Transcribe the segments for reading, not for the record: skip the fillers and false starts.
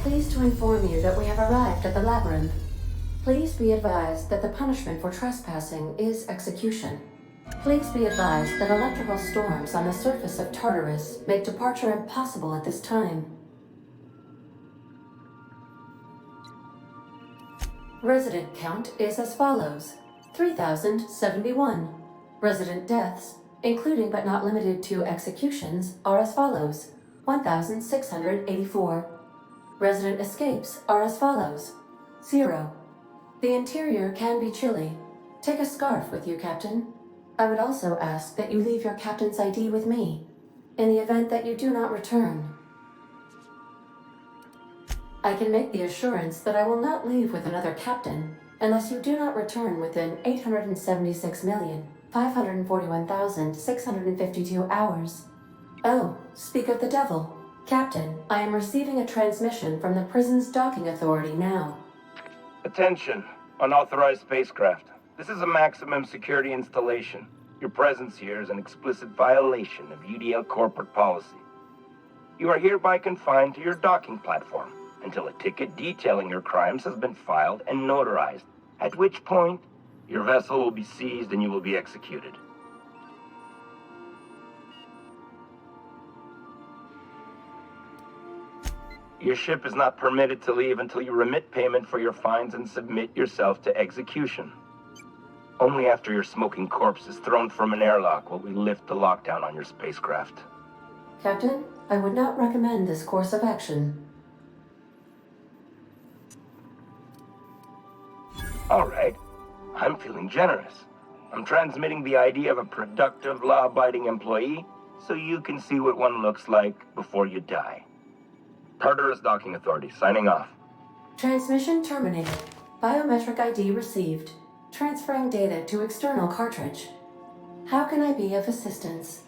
pleased to inform you that we have arrived at the labyrinth. Please be advised that the punishment for trespassing is execution. Please be advised that electrical storms on the surface of Tartarus make departure impossible at this time. Resident count is as follows: 3,071. Resident deaths, including but not limited to executions, are as follows: 1,684. Resident escapes are as follows: 0. The interior can be chilly. Take a scarf with you, Captain. I would also ask that you leave your captain's ID with me, in the event that you do not return. I can make the assurance that I will not leave with another captain unless you do not return within 876,541,652 hours. Oh, speak of the devil. Captain, I am receiving a transmission from the prison's docking authority now. Attention, unauthorized spacecraft. This is a maximum security installation. Your presence here is an explicit violation of UDL corporate policy. You are hereby confined to your docking platform until a ticket detailing your crimes has been filed and notarized, at which point your vessel will be seized and you will be executed. Your ship is not permitted to leave until you remit payment for your fines and submit yourself to execution. Only after your smoking corpse is thrown from an airlock will we lift the lockdown on your spacecraft. Captain, I would not recommend this course of action. All right. I'm feeling generous. I'm transmitting the ID of a productive, law-abiding employee so you can see what one looks like before you die. Tartarus Docking Authority, signing off. Transmission terminated. Biometric ID received. Transferring data to external cartridge. How can I be of assistance?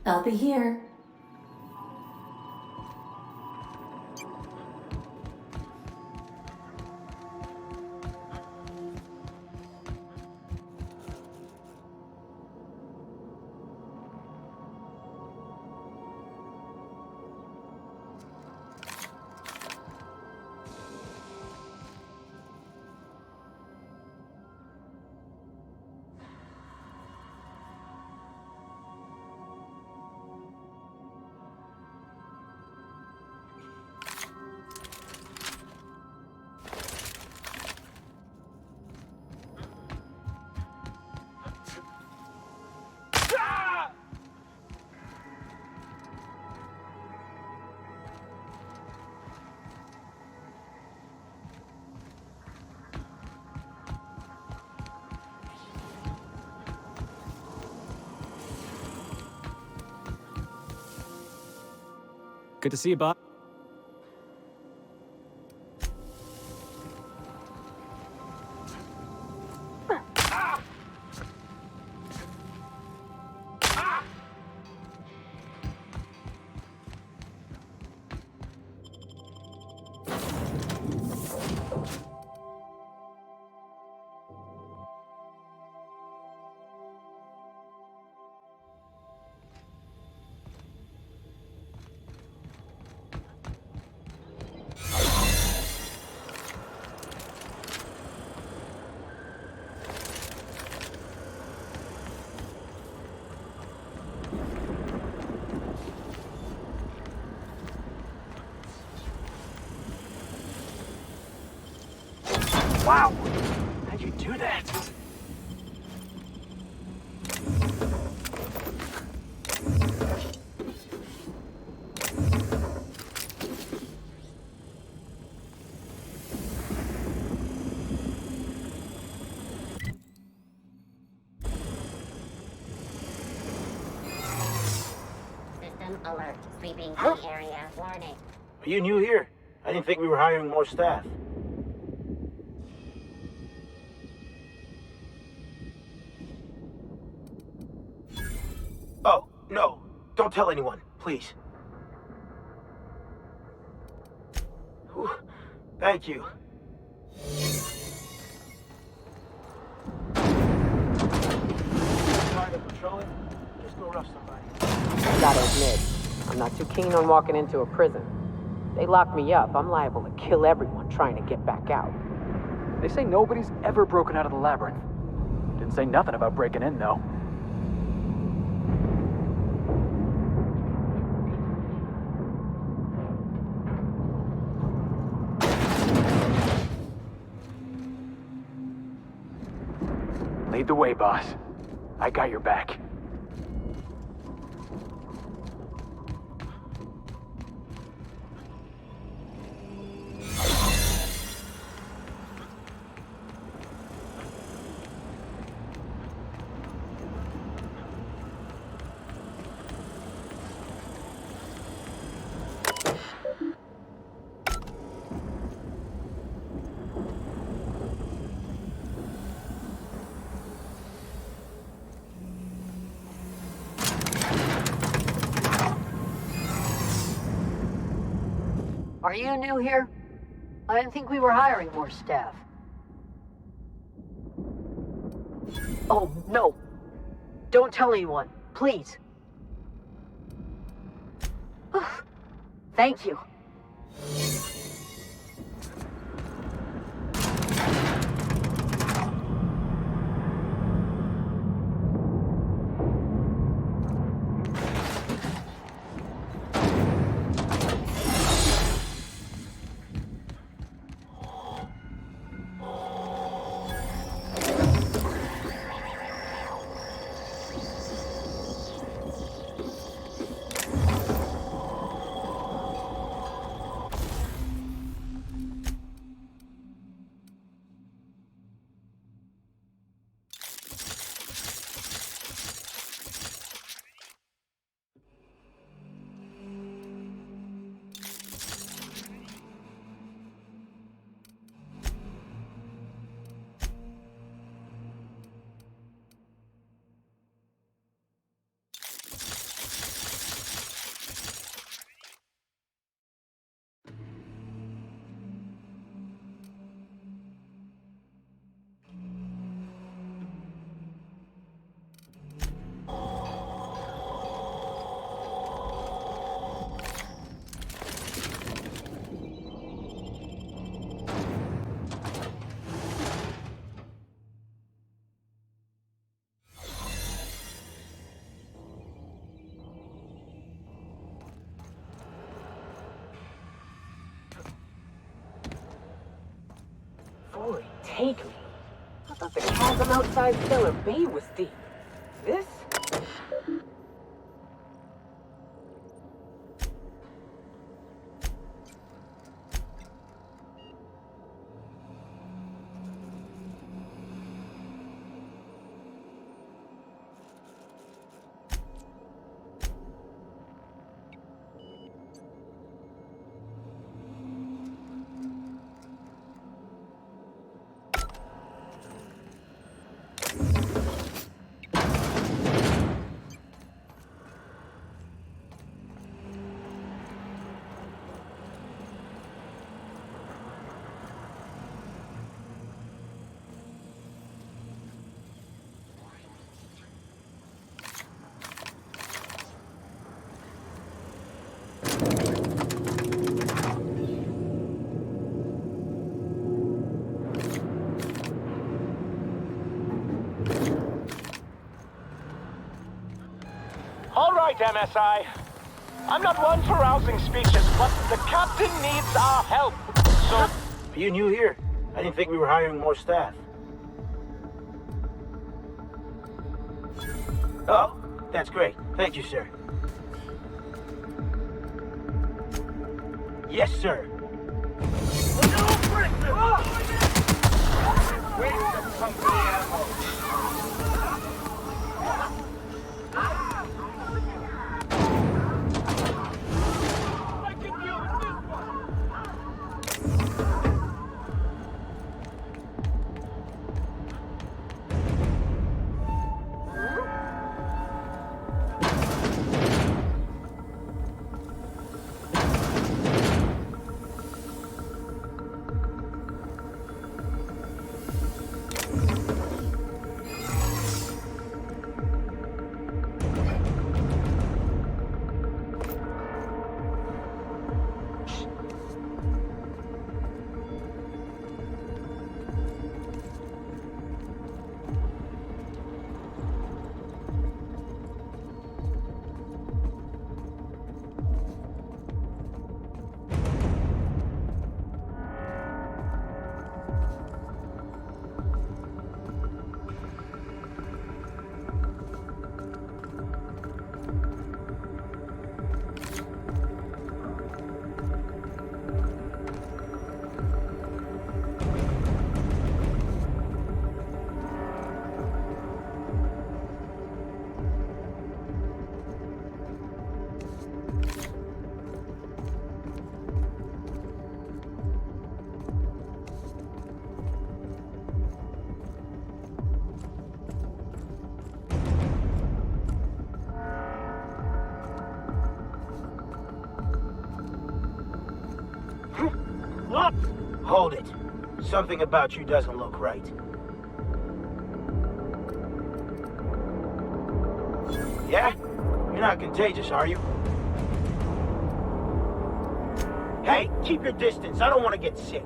I'll be here. Good to see you, Bob. Wow! How'd you do that? System alert. Sweeping key area. Warning. Are you new here? I didn't think we were hiring more staff. Oh, no. Don't tell anyone, please. Whew. Thank you. Tired of patrolling? Just go rough somebody. Gotta admit, I'm not too keen on walking into a prison. They lock me up, I'm liable to kill everyone trying to get back out. They say nobody's ever broken out of the labyrinth. Didn't say nothing about breaking in, though. Lead the way, boss. I got your back. Are you new here? I didn't think we were hiring more staff. Oh, no. Don't tell anyone, please. Thank you. Boy, take me. I thought the chasm outside Stellar Bay was deep. This? All right, MSI. I'm not one for rousing speeches, but the captain needs our help. So... Are you new here? I didn't think we were hiring more staff. Oh, that's great. Thank you, sir. Yes, sir. Hold it. Something about you doesn't look right. Yeah? You're not contagious, are you? Hey, keep your distance. I don't want to get sick.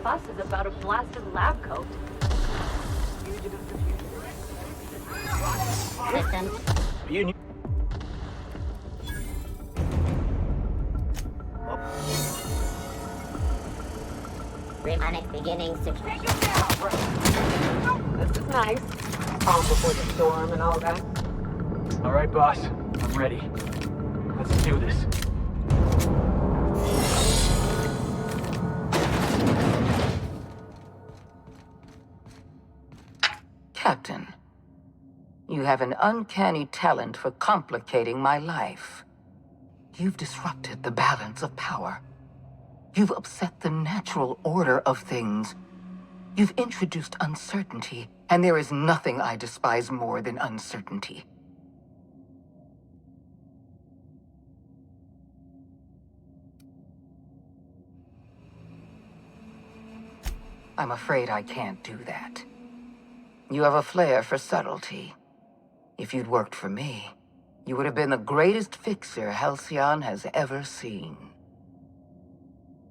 fuss is about a blasted lab coat. Listen. You need... Remonic beginnings to... This is nice. Calm before the storm and all that. All right, boss. I'm ready. Let's do this. Captain, you have an uncanny talent for complicating my life. You've disrupted the balance of power. You've upset the natural order of things. You've introduced uncertainty, and there is nothing I despise more than uncertainty. I'm afraid I can't do that. You have a flair for subtlety. If you'd worked for me, you would have been the greatest fixer Halcyon has ever seen.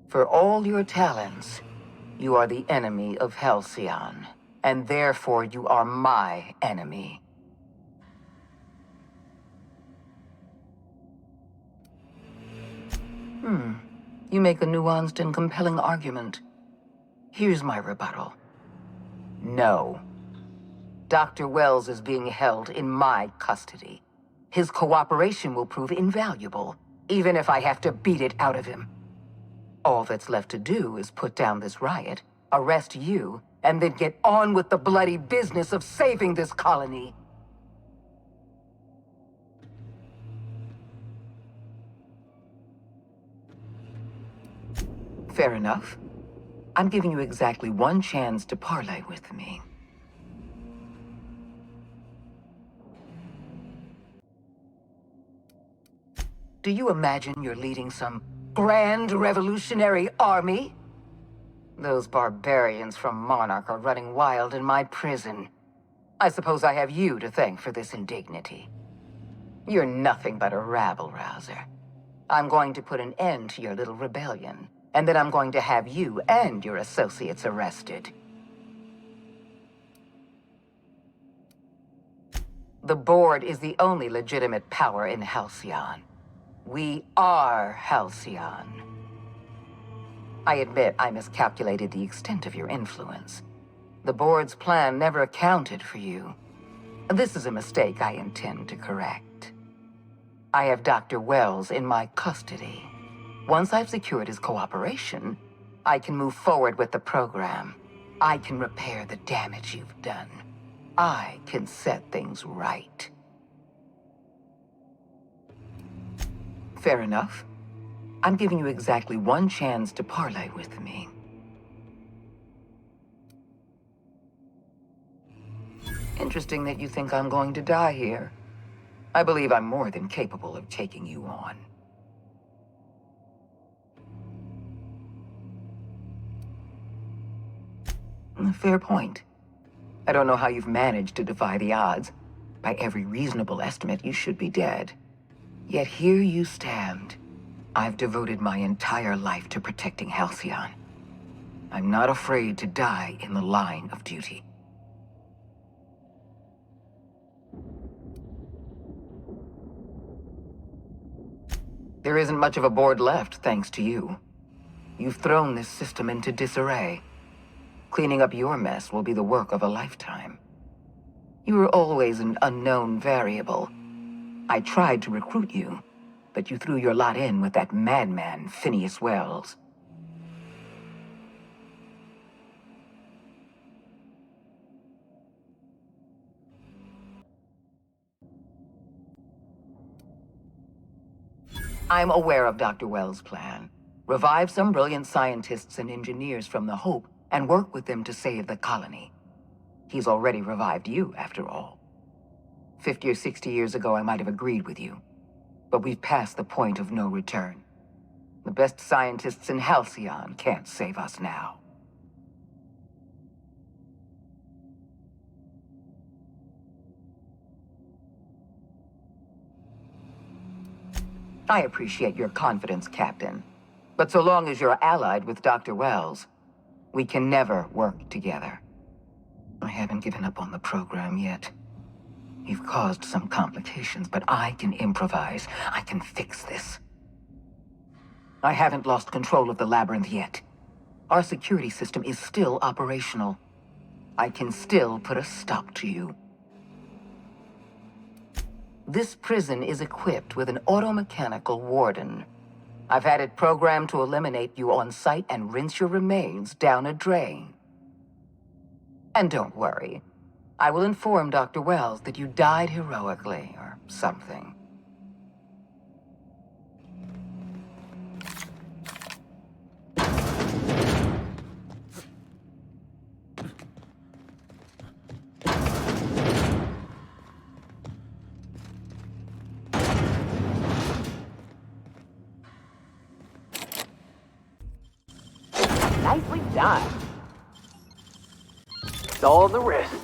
For all your talents, you are the enemy of Halcyon, and therefore you are my enemy. You make a nuanced and compelling argument. Here's my rebuttal. No. Dr. Wells is being held in my custody. His cooperation will prove invaluable, even if I have to beat it out of him. All that's left to do is put down this riot, arrest you, and then get on with the bloody business of saving this colony. Fair enough. I'm giving you exactly one chance to parley with me. Do you imagine you're leading some grand revolutionary army? Those barbarians from Monarch are running wild in my prison. I suppose I have you to thank for this indignity. You're nothing but a rabble-rouser. I'm going to put an end to your little rebellion, and then I'm going to have you and your associates arrested. The board is the only legitimate power in Halcyon. We are Halcyon. I admit I miscalculated the extent of your influence. The board's plan never accounted for you. This is a mistake I intend to correct. I have Dr. Wells in my custody. Once I've secured his cooperation, I can move forward with the program. I can repair the damage you've done. I can set things right. Fair enough. I'm giving you exactly one chance to parley with me. Interesting that you think I'm going to die here. I believe I'm more than capable of taking you on. Fair point. I don't know how you've managed to defy the odds. By every reasonable estimate, you should be dead. Yet here you stand. I've devoted my entire life to protecting Halcyon. I'm not afraid to die in the line of duty. There isn't much of a board left, thanks to you. You've thrown this system into disarray. Cleaning up your mess will be the work of a lifetime. You were always an unknown variable. I tried to recruit you, but you threw your lot in with that madman, Phineas Wells. I'm aware of Dr. Wells' plan. Revive some brilliant scientists and engineers from the Hope and work with them to save the colony. He's already revived you, after all. 50 or 60 years ago, I might have agreed with you. But we've passed the point of no return. The best scientists in Halcyon can't save us now. I appreciate your confidence, Captain. But so long as you're allied with Dr. Wells, we can never work together. I haven't given up on the program yet. You've caused some complications, but I can improvise. I can fix this. I haven't lost control of the labyrinth yet. Our security system is still operational. I can still put a stop to you. This prison is equipped with an automechanical warden. I've had it programmed to eliminate you on sight and rinse your remains down a drain. And don't worry. I will inform Dr. Wells that you died heroically, or something. Nicely done. It's all the rest.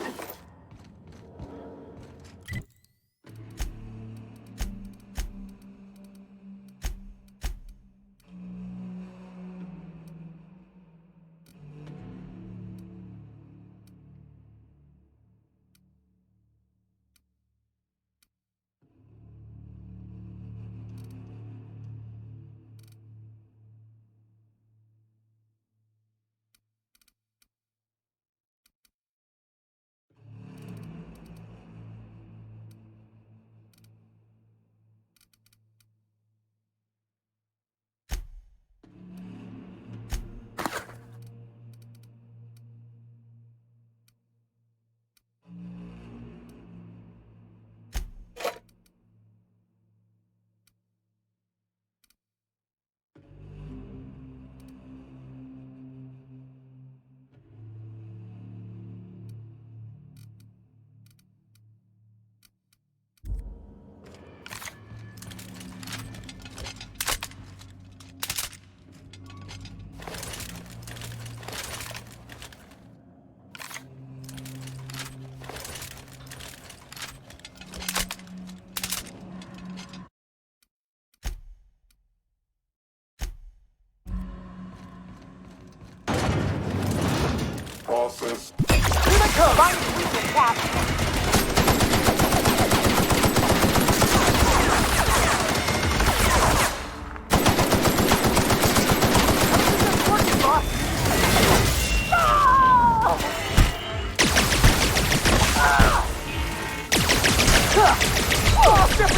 Process. Here they come! I'm sweeping, Cap!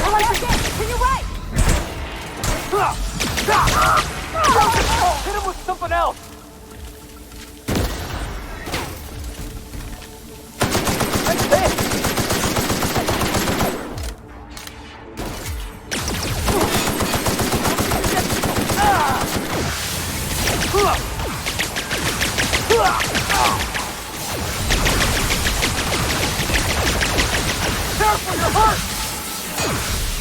To your right! Hit him with something else! Right there! Careful, you're hurt!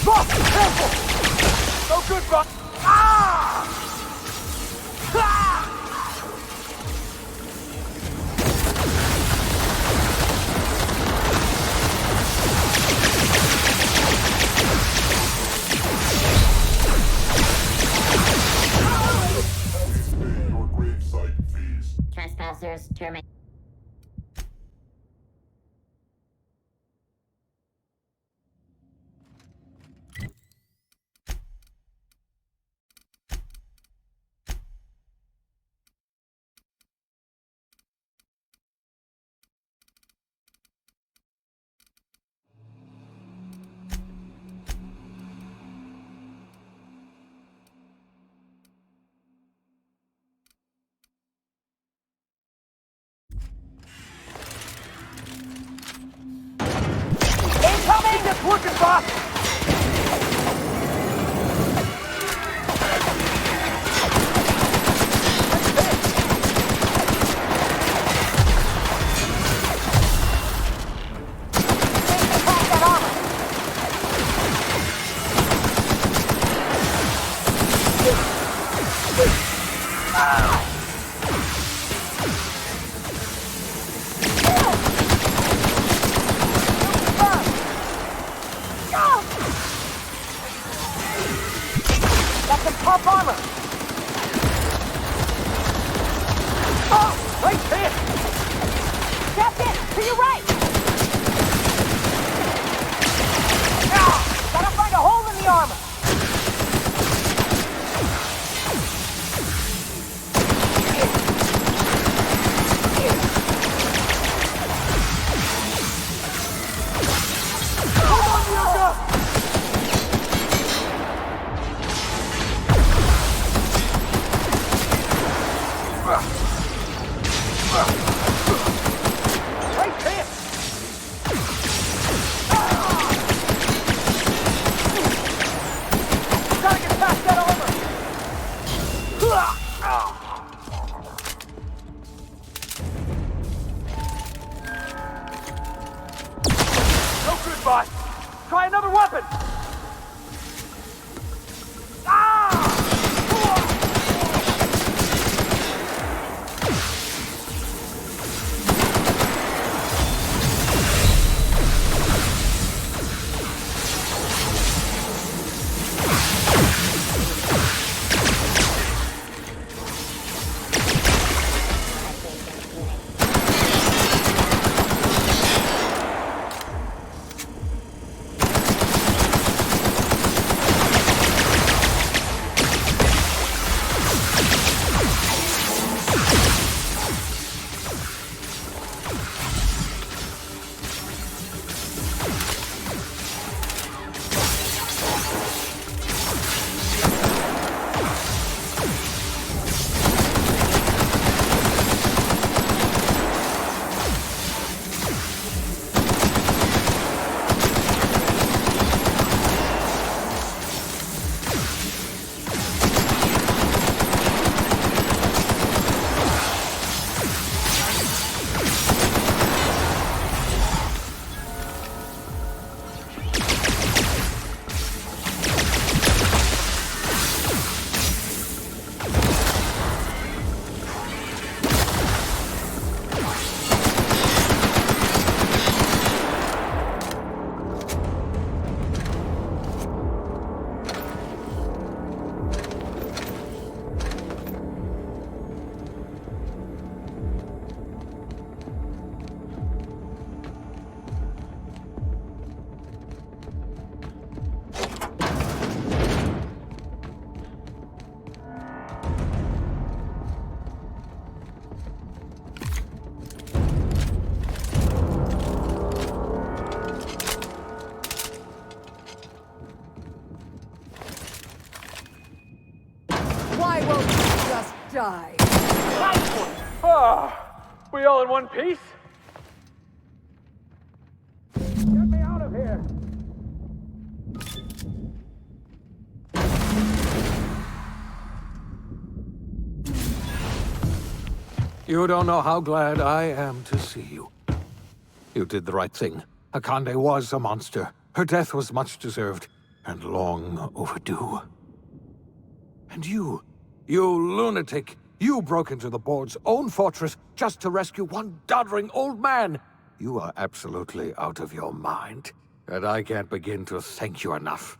Boss, careful! No good, boss! Ah! Ah! Trespassers, terminate. Incoming! It's working, boss! Got some tough armor! Oh! Right there! Captain, to your right! Gotta find a hole in the armor! Hold on, Yuka! Right there! Gotta get past that armor! No good, boss! Try another weapon! die. We all in one piece? Get me out of here! You don't know how glad I am to see you. You did the right thing. Akande was a monster. Her death was much deserved, and long overdue. And you lunatic, you broke into the board's own fortress just to rescue one doddering old man. You are absolutely out of your mind, and I can't begin to thank you enough.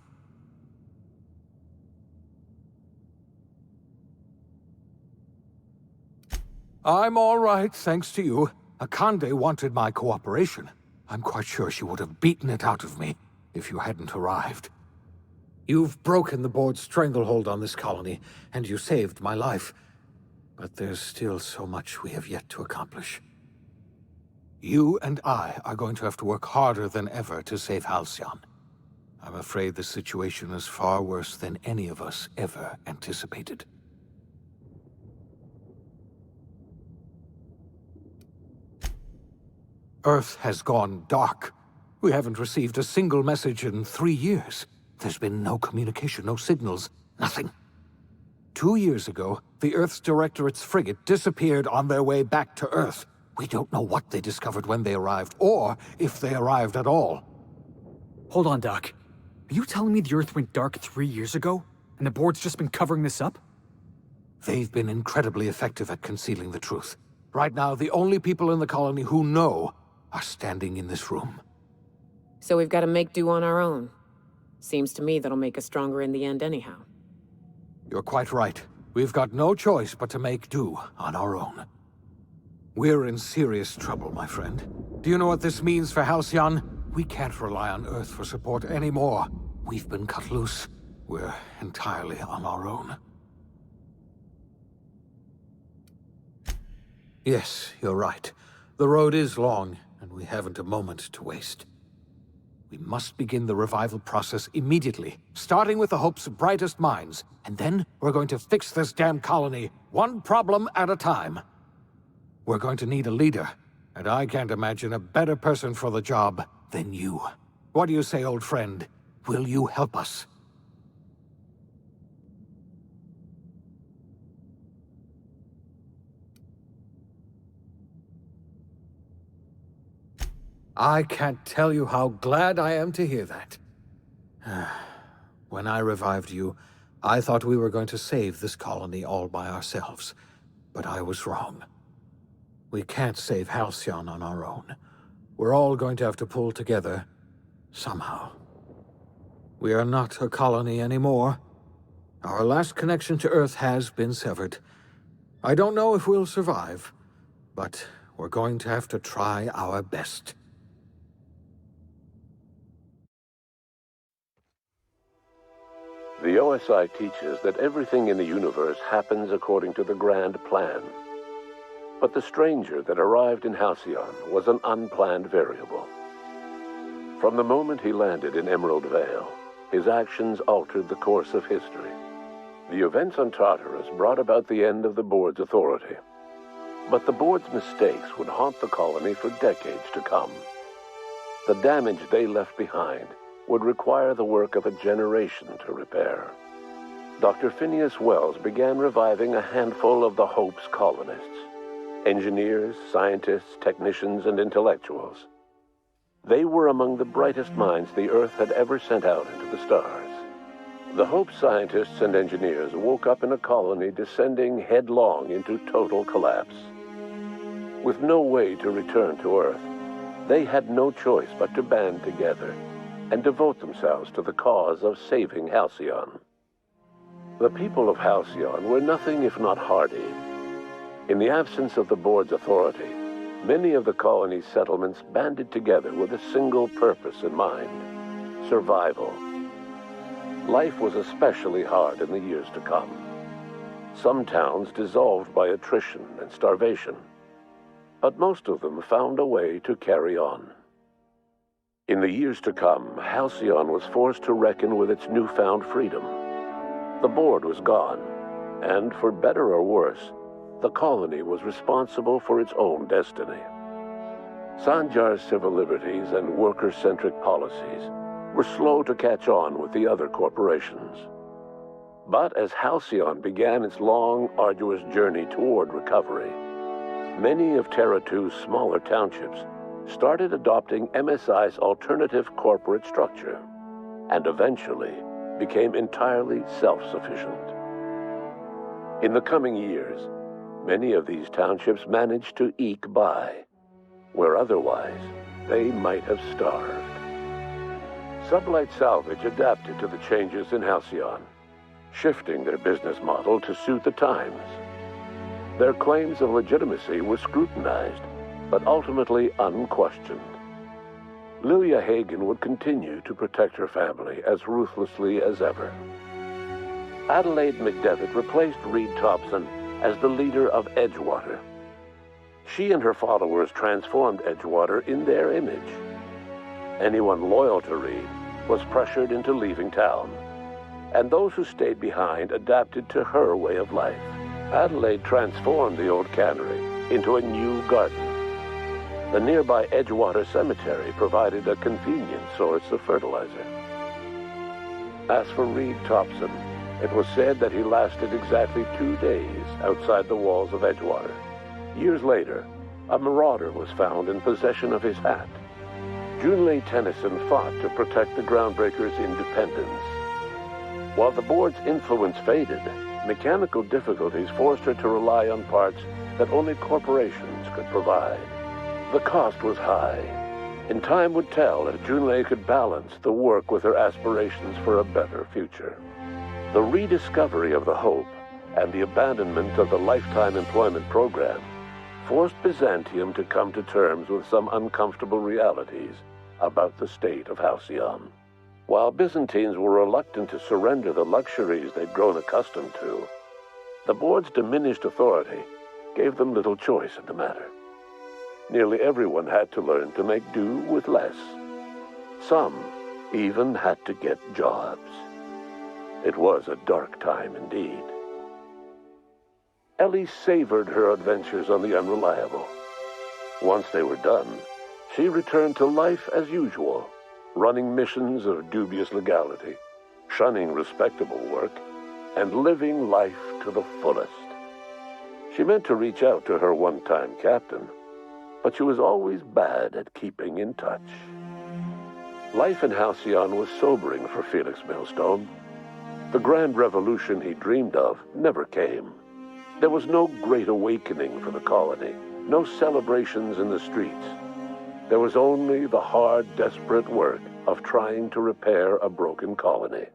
I'm all right, thanks to you. Akande wanted my cooperation. I'm quite sure she would have beaten it out of me if you hadn't arrived. You've broken the board's stranglehold on this colony, and you saved my life. But there's still so much we have yet to accomplish. You and I are going to have to work harder than ever to save Halcyon. I'm afraid the situation is far worse than any of us ever anticipated. Earth has gone dark. We haven't received a single message in 3 years. There's been no communication, no signals, nothing. 2 years ago, the Earth's Directorate's frigate disappeared on their way back to Earth. We don't know what they discovered when they arrived, or if they arrived at all. Hold on, Doc. Are you telling me the Earth went dark 3 years ago, and the board's just been covering this up? They've been incredibly effective at concealing the truth. Right now, the only people in the colony who know are standing in this room. So we've got to make do on our own. Seems to me that'll make us stronger in the end anyhow. You're quite right. We've got no choice but to make do on our own. We're in serious trouble, my friend. Do you know what this means for Halcyon? We can't rely on Earth for support anymore. We've been cut loose. We're entirely on our own. Yes, you're right. The road is long, and we haven't a moment to waste. We must begin the revival process immediately, starting with the Hope's brightest minds, and then we're going to fix this damn colony, one problem at a time. We're going to need a leader, and I can't imagine a better person for the job than you. What do you say, old friend? Will you help us? I can't tell you how glad I am to hear that. When I revived you, I thought we were going to save this colony all by ourselves, but I was wrong. We can't save Halcyon on our own. We're all going to have to pull together, somehow. We are not a colony anymore. Our last connection to Earth has been severed. I don't know if we'll survive, but we're going to have to try our best. The OSI teaches that everything in the universe happens according to the grand plan. But the stranger that arrived in Halcyon was an unplanned variable. From the moment he landed in Emerald Vale, his actions altered the course of history. The events on Tartarus brought about the end of the board's authority. But the board's mistakes would haunt the colony for decades to come. The damage they left behind would require the work of a generation to repair. Dr. Phineas Wells began reviving a handful of the Hope's colonists. Engineers, scientists, technicians, and intellectuals. They were among the brightest minds the Earth had ever sent out into the stars. The Hope scientists and engineers woke up in a colony descending headlong into total collapse. With no way to return to Earth, they had no choice but to band together and devote themselves to the cause of saving Halcyon. The people of Halcyon were nothing if not hardy. In the absence of the board's authority, many of the colony's settlements banded together with a single purpose in mind: survival. Life was especially hard in the years to come. Some towns dissolved by attrition and starvation, but most of them found a way to carry on. In the years to come, Halcyon was forced to reckon with its newfound freedom. The board was gone, and for better or worse, the colony was responsible for its own destiny. Sanjar's civil liberties and worker-centric policies were slow to catch on with the other corporations. But as Halcyon began its long, arduous journey toward recovery, many of Terra 2's smaller townships started adopting MSI's alternative corporate structure, and eventually became entirely self-sufficient. In the coming years, many of these townships managed to eke by, where otherwise they might have starved. Sublight Salvage adapted to the changes in Halcyon, shifting their business model to suit the times. Their claims of legitimacy were scrutinized, but ultimately unquestioned. Lilia Hagen would continue to protect her family as ruthlessly as ever. Adelaide McDevitt replaced Reed Thompson as the leader of Edgewater. She and her followers transformed Edgewater in their image. Anyone loyal to Reed was pressured into leaving town, and those who stayed behind adapted to her way of life. Adelaide transformed the old cannery into a new garden. The nearby Edgewater Cemetery provided a convenient source of fertilizer. As for Reed Thompson, it was said that he lasted exactly 2 days outside the walls of Edgewater. Years later, a marauder was found in possession of his hat. Junlei Tennyson fought to protect the Groundbreakers' independence. While the board's influence faded, mechanical difficulties forced her to rely on parts that only corporations could provide. The cost was high, and time would tell if Junlei could balance the work with her aspirations for a better future. The rediscovery of the hope and the abandonment of the lifetime employment program forced Byzantium to come to terms with some uncomfortable realities about the state of Halcyon. While Byzantines were reluctant to surrender the luxuries they'd grown accustomed to, the board's diminished authority gave them little choice in the matter. Nearly everyone had to learn to make do with less. Some even had to get jobs. It was a dark time indeed. Ellie savored her adventures on the Unreliable. Once they were done, she returned to life as usual, running missions of dubious legality, shunning respectable work, and living life to the fullest. She meant to reach out to her one-time captain, but she was always bad at keeping in touch. Life in Halcyon was sobering for Felix Millstone. The grand revolution he dreamed of never came. There was no great awakening for the colony, no celebrations in the streets. There was only the hard, desperate work of trying to repair a broken colony.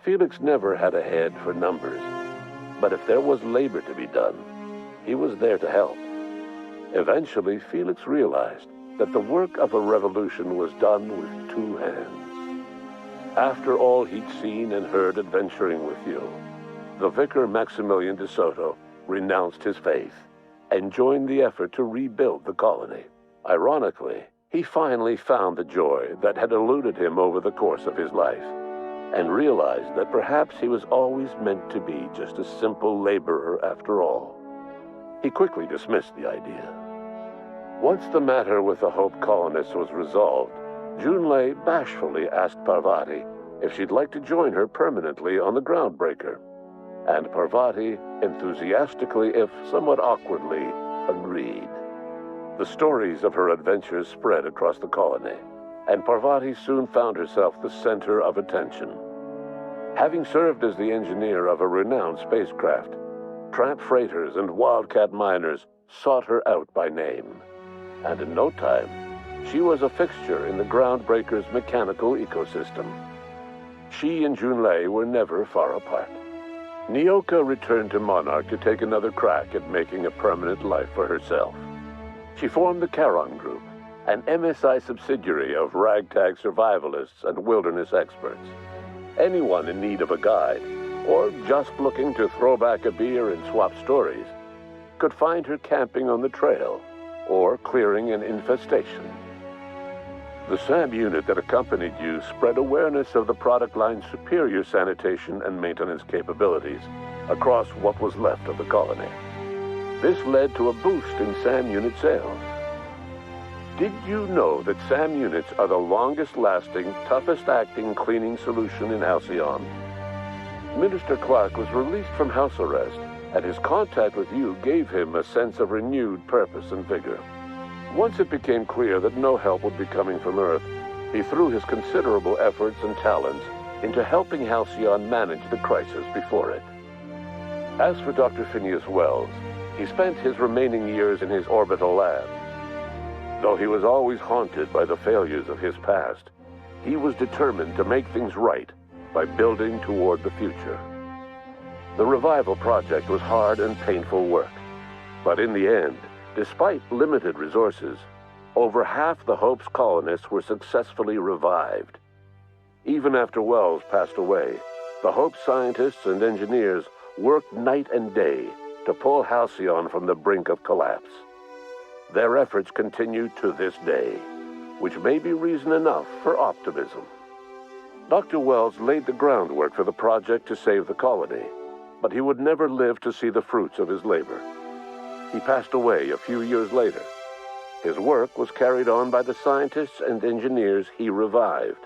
Felix never had a head for numbers, but if there was labor to be done, he was there to help. Eventually, Felix realized that the work of a revolution was done with 2 hands. After all he'd seen and heard adventuring with you, the vicar Maximilian de Soto renounced his faith and joined the effort to rebuild the colony. Ironically, he finally found the joy that had eluded him over the course of his life, and realized that perhaps he was always meant to be just a simple laborer after all. He quickly dismissed the idea. Once the matter with the Hope colonists was resolved, Junlei bashfully asked Parvati if she'd like to join her permanently on the Groundbreaker, and Parvati enthusiastically, if somewhat awkwardly, agreed. The stories of her adventures spread across the colony, and Parvati soon found herself the center of attention. Having served as the engineer of a renowned spacecraft, tramp freighters and wildcat miners sought her out by name, and in no time, she was a fixture in the Groundbreaker's mechanical ecosystem. She and Junlei were never far apart. Nyoka returned to Monarch to take another crack at making a permanent life for herself. She formed the Charon Group, an MSI subsidiary of ragtag survivalists and wilderness experts. Anyone in need of a guide, or just looking to throw back a beer and swap stories, could find her camping on the trail, or clearing an infestation. The SAM unit that accompanied you spread awareness of the product line's superior sanitation and maintenance capabilities, across what was left of the colony. This led to a boost in SAM unit sales. Did you know that SAM units are the longest-lasting, toughest-acting cleaning solution in Halcyon? Minister Clark was released from house arrest, and his contact with you gave him a sense of renewed purpose and vigor. Once it became clear that no help would be coming from Earth, he threw his considerable efforts and talents into helping Halcyon manage the crisis before it. As for Dr. Phineas Wells, he spent his remaining years in his orbital lab. Though he was always haunted by the failures of his past, he was determined to make things right by building toward the future. The revival project was hard and painful work, but in the end, despite limited resources, over half the Hope's colonists were successfully revived. Even after Wells passed away, the Hope scientists and engineers worked night and day to pull Halcyon from the brink of collapse. Their efforts continue to this day, which may be reason enough for optimism. Dr. Wells laid the groundwork for the project to save the colony, but he would never live to see the fruits of his labor. He passed away a few years later. His work was carried on by the scientists and engineers he revived.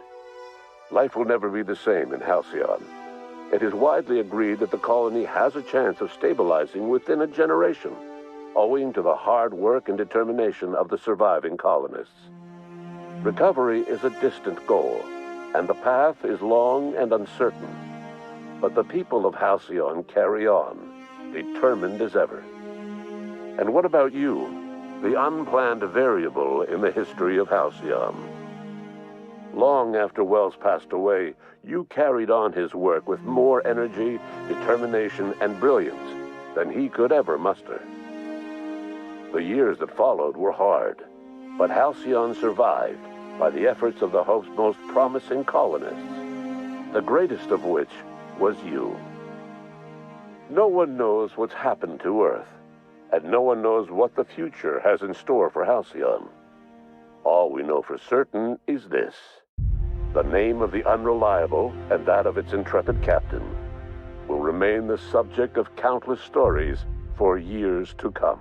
Life will never be the same in Halcyon. It is widely agreed that the colony has a chance of stabilizing within a generation, owing to the hard work and determination of the surviving colonists. Recovery is a distant goal, and the path is long and uncertain. But the people of Halcyon carry on, determined as ever. And what about you, the unplanned variable in the history of Halcyon? Long after Wells passed away, you carried on his work with more energy, determination, and brilliance than he could ever muster. The years that followed were hard, but Halcyon survived by the efforts of the Hope's most promising colonists, the greatest of which was you. No one knows what's happened to Earth, and no one knows what the future has in store for Halcyon. All we know for certain is this: the name of the Unreliable and that of its intrepid captain will remain the subject of countless stories for years to come.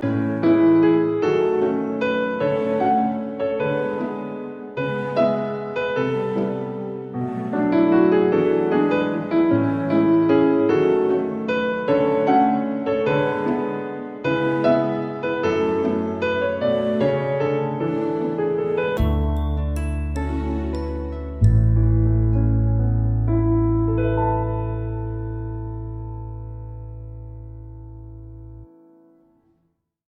you.